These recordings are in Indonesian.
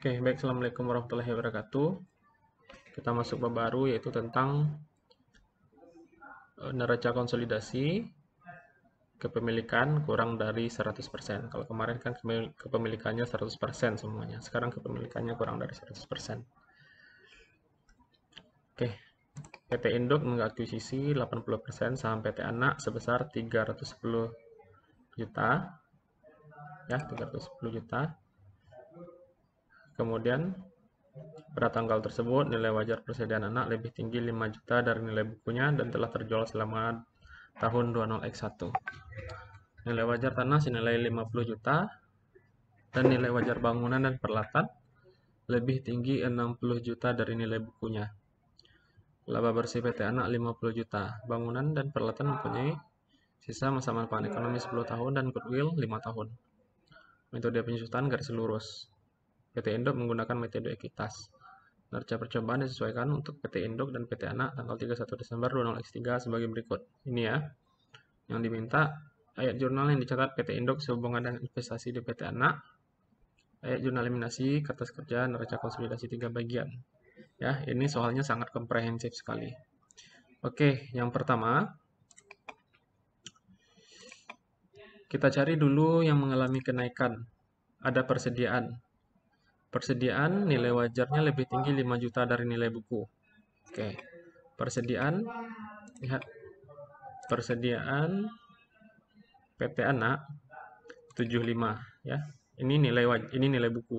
Oke, baik. Assalamualaikum warahmatullahi wabarakatuh. Kita masuk bab baru yaitu tentang neraca konsolidasi kepemilikan kurang dari 100%. Kalau kemarin kan kepemilikannya 100% semuanya. Sekarang kepemilikannya kurang dari 100%. Oke, PT Induk mengakuisisi 80% saham PT Anak sebesar 310 juta. Ya, 310 juta. Kemudian pada tanggal tersebut, nilai wajar persediaan anak lebih tinggi 5 juta dari nilai bukunya dan telah terjual selama tahun 20x1. Nilai wajar tanah senilai 50 juta dan nilai wajar bangunan dan peralatan lebih tinggi 60 juta dari nilai bukunya. Laba bersih PT Anak 50 juta. Bangunan dan peralatan mempunyai sisa masa manfaat ekonomi 10 tahun dan goodwill 5 tahun. Metode penyusutan garis lurus. PT Induk menggunakan metode ekuitas. Neraca percobaan disesuaikan untuk PT Induk dan PT Anak tanggal 31 Desember 20x3 sebagai berikut. Ini ya, yang diminta ayat jurnal yang dicatat PT Induk sehubungan dengan investasi di PT Anak, ayat jurnal eliminasi, kertas kerja, neraca konsolidasi 3 bagian. Ya, ini soalnya sangat komprehensif sekali. Oke, yang pertama, kita cari dulu yang mengalami kenaikan. Ada persediaan. Persediaan nilai wajarnya lebih tinggi 5 juta dari nilai buku. Oke, persediaan, lihat, persediaan PT Anak 75 ya. Ini nilai buku.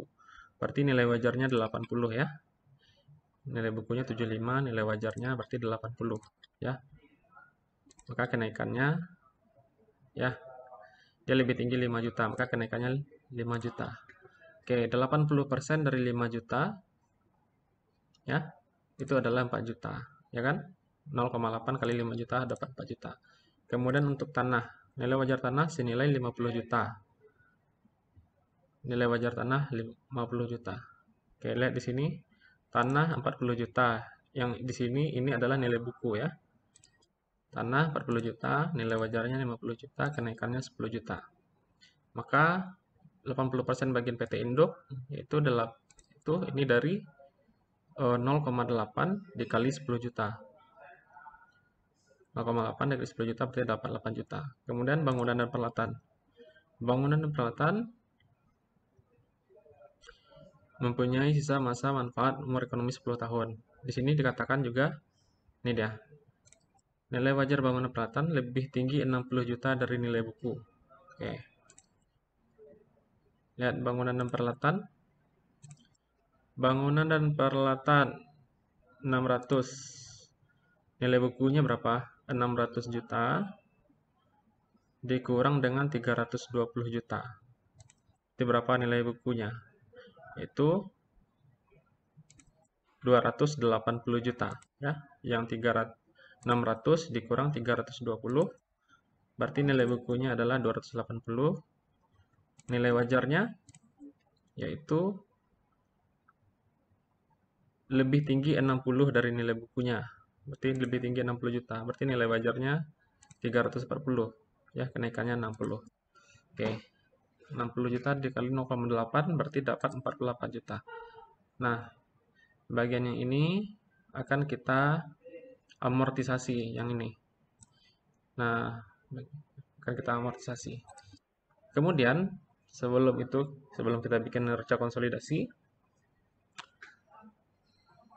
Berarti nilai wajarnya 80 ya. Nilai bukunya 75, nilai wajarnya berarti 80 ya. Maka kenaikannya ya, dia lebih tinggi 5 juta, maka kenaikannya 5 juta. Oke, 80% dari 5 juta ya, itu adalah 4 juta, ya kan? 0,8 kali 5 juta dapat 4 juta. Kemudian untuk tanah, nilai wajar tanah senilai 50 juta. Nilai wajar tanah 50 juta. Oke, lihat di sini tanah 40 juta. Yang di sini ini adalah nilai buku ya. Tanah 40 juta, nilai wajarnya 50 juta, kenaikannya 10 juta. Maka 80% bagian PT Induk itu ini dari 0,8 dikali 10 juta. 0,8 dikali 10 juta berarti dapat 8 juta. Kemudian bangunan dan peralatan. Bangunan dan peralatan mempunyai sisa masa manfaat umur ekonomi 10 tahun. Di sini dikatakan juga, ini dia, nilai wajar bangunan peralatan lebih tinggi 60 juta dari nilai buku. Oke. Lihat bangunan dan peralatan. Bangunan dan peralatan 600. Nilai bukunya berapa? 600 juta dikurang dengan 320 juta. Itu berapa nilai bukunya? Itu 280 juta ya. Yang 600 dikurang 320 berarti nilai bukunya adalah 280. Nilai wajarnya yaitu lebih tinggi 60 dari nilai bukunya. Berarti lebih tinggi 60 juta. Berarti nilai wajarnya 340 ya, kenaikannya 60. Oke. 60 juta dikali 0,8 berarti dapat 48 juta. Nah, bagian yang ini akan kita amortisasi yang ini. Nah, akan kita amortisasi. Kemudian, sebelum kita bikin neraca konsolidasi,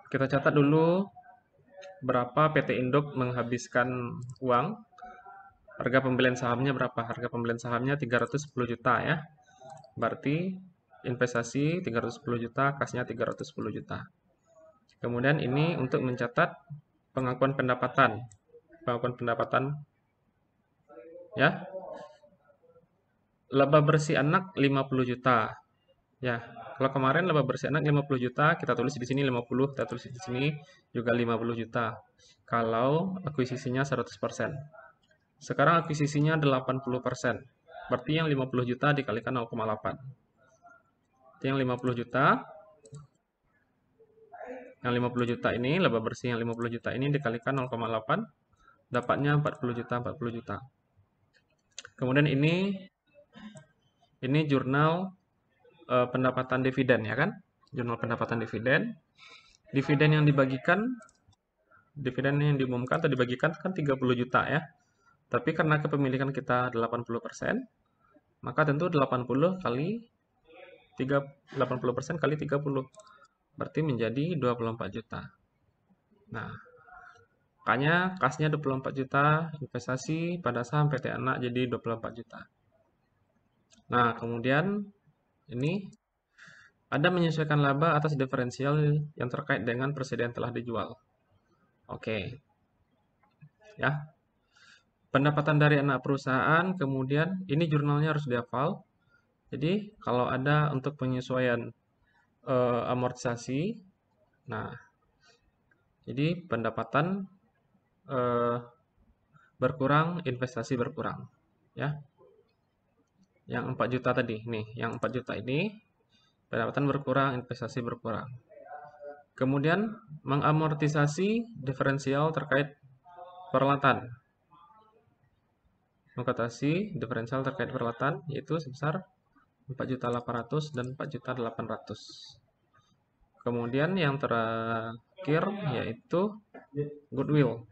kita catat dulu berapa PT Induk menghabiskan uang. Harga pembelian sahamnya berapa? Harga pembelian sahamnya 310 juta ya. Berarti investasi 310 juta, kasnya 310 juta. Kemudian ini untuk mencatat pengakuan pendapatan. Pengakuan pendapatan ya. Laba bersih anak 50 juta. Ya, kalau kemarin laba bersih anak 50 juta, kita tulis di sini 50, kita tulis di sini juga 50 juta. Kalau akuisisinya 100%. Sekarang akuisisinya 80%. Berarti yang 50 juta dikalikan 0,8. Yang 50 juta, ini laba bersih yang 50 juta ini dikalikan 0,8, dapatnya 40 juta, 40 juta. Kemudian ini jurnal pendapatan dividen ya kan? jurnal pendapatan dividen. Dividen yang diumumkan atau dibagikan kan 30 juta ya. Tapi karena kepemilikan kita 80%, maka tentu 80% kali 30, berarti menjadi 24 juta. Nah, makanya kasnya 24 juta, investasi pada saham PT Anak jadi 24 juta. Nah, kemudian ini ada menyesuaikan laba atas diferensial yang terkait dengan persediaan telah dijual. Oke. Ya. Pendapatan dari anak perusahaan, kemudian ini jurnalnya harus dihafal. Jadi, kalau ada untuk penyesuaian amortisasi, nah, jadi pendapatan berkurang, investasi berkurang. Ya. Yang 4 juta tadi, nih, yang 4 juta ini pendapatan berkurang, investasi berkurang. Kemudian mengamortisasi diferensial terkait peralatan. Mengatasi diferensial terkait peralatan yaitu sebesar 4.800.000 dan 4.800.000. Kemudian yang terakhir yaitu goodwill.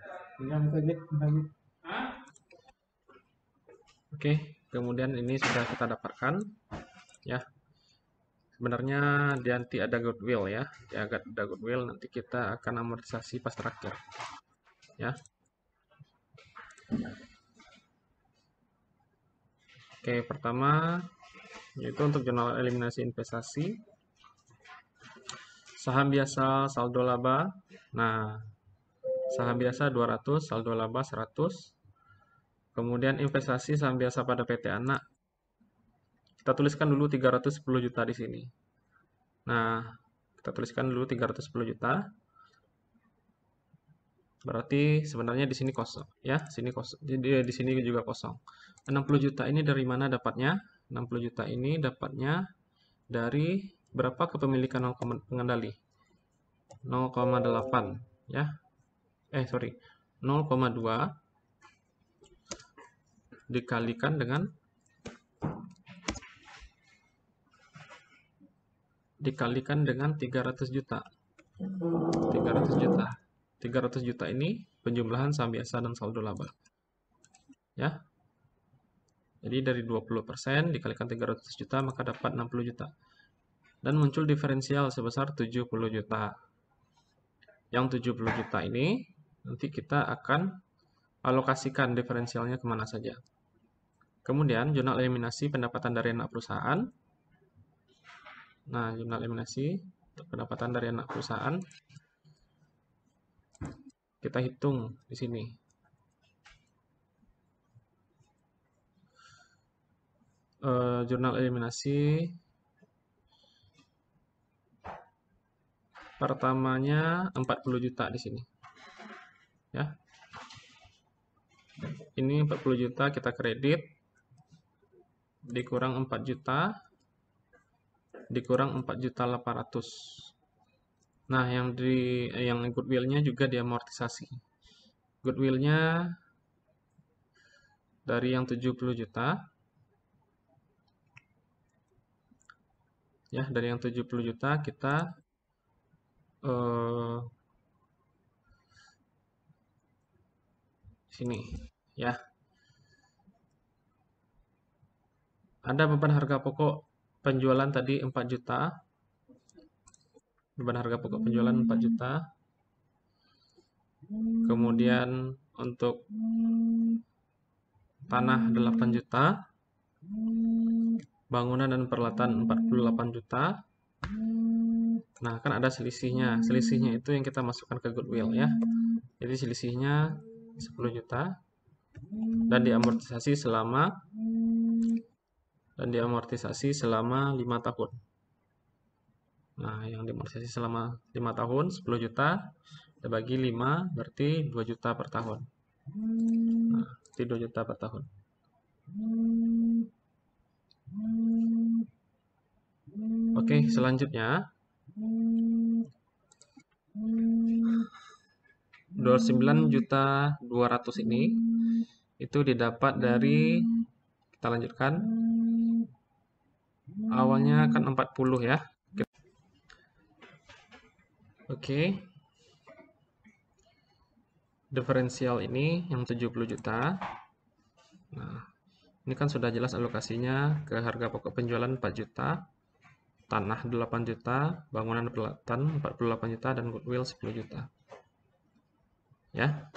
Oke, kemudian ini sudah kita dapatkan ya. Sebenarnya nanti ada goodwill ya. Ada goodwill, nanti kita akan amortisasi pas terakhir. Ya. Oke, pertama yaitu untuk jurnal eliminasi investasi. Saham biasa saldo laba. Nah, saham biasa 200, saldo laba 100. Kemudian investasi saham biasa pada PT Anak. Kita tuliskan dulu 310 juta di sini. Nah, kita tuliskan dulu 310 juta. Berarti sebenarnya di sini kosong, ya. Sini kosong. Jadi di sini juga kosong. 60 juta ini dari mana dapatnya? 60 juta ini dapatnya dari berapa kepemilikan pengendali? 0,8 ya. 0,2 dikalikan dengan 300 juta. 300 juta. 300 juta ini penjumlahan saham biasa dan saldo laba. Ya. Jadi dari 20% dikalikan 300 juta maka dapat 60 juta. Dan muncul diferensial sebesar 70 juta. Yang 70 juta ini nanti kita akan alokasikan diferensialnya kemana saja. Kemudian jurnal eliminasi pendapatan dari anak perusahaan. Nah, jurnal eliminasi pendapatan dari anak perusahaan kita hitung di sini. Jurnal eliminasi pertamanya 40 juta di sini. Ya. Ini 40 juta kita kredit dikurang 4 juta dikurang 4.800.000. Nah, yang goodwill-nya juga diamortisasi. Goodwill-nya dari yang 70 juta. Ya, dari yang 70 juta kita sini, ya. Ada beban harga pokok penjualan tadi 4 juta. Beban harga pokok penjualan 4 juta. Kemudian untuk tanah 8 juta. Bangunan dan peralatan 48 juta. Nah, kan ada selisihnya. Selisihnya itu yang kita masukkan ke goodwill ya. Jadi selisihnya 10 juta dan diamortisasi selama 5 tahun. Nah, yang diamortisasi selama 5 tahun 10 juta kita bagi 5 berarti 2 juta per tahun. Nah, berarti 2 juta per tahun. Oke, selanjutnya 29.200.000 ini itu didapat dari, kita lanjutkan, awalnya kan 40 ya. Oke. Diferensial ini yang 70 juta. Nah, ini kan sudah jelas alokasinya ke harga pokok penjualan 4 juta, tanah 8 juta, bangunan peralatan 48 juta, dan goodwill 10 juta. Ya.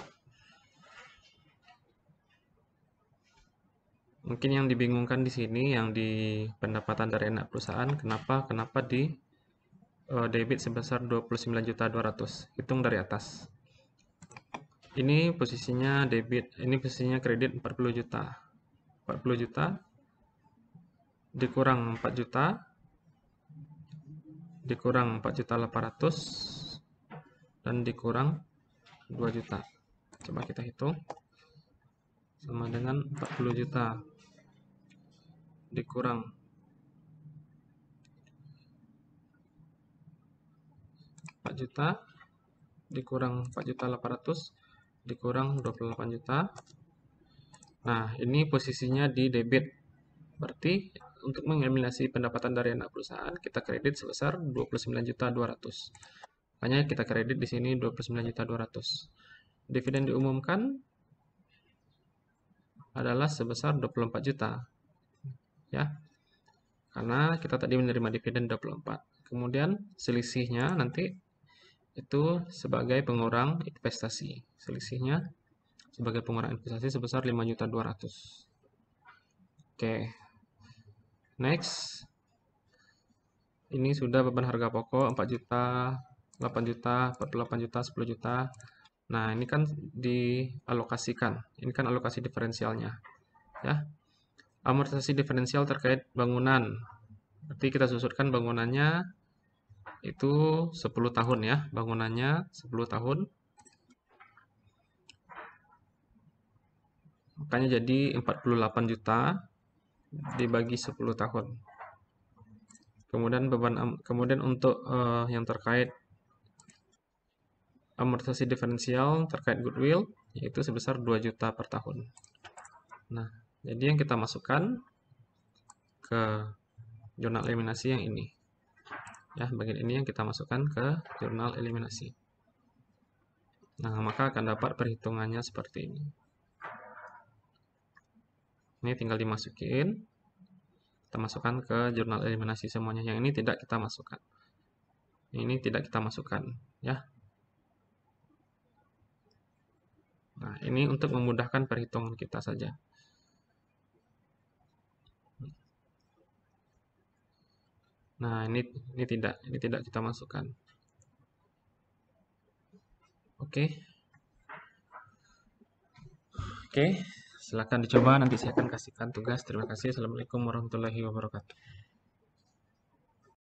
Mungkin yang dibingungkan di sini, yang di pendapatan dari anak perusahaan, kenapa di debit sebesar 29.200.000. Hitung dari atas. Ini posisinya debit, ini posisinya kredit 40 juta. 40 juta dikurang 4 juta dikurang 4.800.000 dan dikurang 2 juta. Coba kita hitung. Sama dengan 40 juta dikurang 4 juta dikurang 4.800.000 dikurang 28 juta. Nah, ini posisinya di debit. Berarti untuk mengeliminasi pendapatan dari anak perusahaan, kita kredit sebesar 29.200.000. Makanya kita kredit di sini 29.200.000. Dividen diumumkan adalah sebesar 24 juta. Ya. Karena kita tadi menerima dividen 24. Kemudian selisihnya nanti itu sebagai pengurang investasi. Selisihnya sebagai pengurang investasi sebesar 5.200.000. Oke. Next. Ini sudah beban harga pokok 4 juta, 8 juta, 48 juta, 10 juta. Nah, ini kan dialokasikan. Ini kan alokasi diferensialnya. Ya. Amortisasi diferensial terkait bangunan. Berarti kita susutkan bangunannya itu 10 tahun ya. Bangunannya 10 tahun. Makanya jadi 48 juta dibagi 10 tahun. Kemudian untuk yang terkait amortisasi diferensial terkait goodwill yaitu sebesar 2 juta per tahun. Nah, jadi yang kita masukkan ke jurnal eliminasi yang ini. Ya, bagian ini yang kita masukkan ke jurnal eliminasi. Nah, maka akan dapat perhitungannya seperti ini. Ini tinggal dimasukin. Kita masukkan ke jurnal eliminasi semuanya. Yang ini tidak kita masukkan. Ini tidak kita masukkan, ya. Nah, ini untuk memudahkan perhitungan kita saja. Nah, ini tidak kita masukkan. Oke. Oke, silakan dicoba, nanti saya akan kasihkan tugas. Terima kasih. Assalamualaikum warahmatullahi wabarakatuh.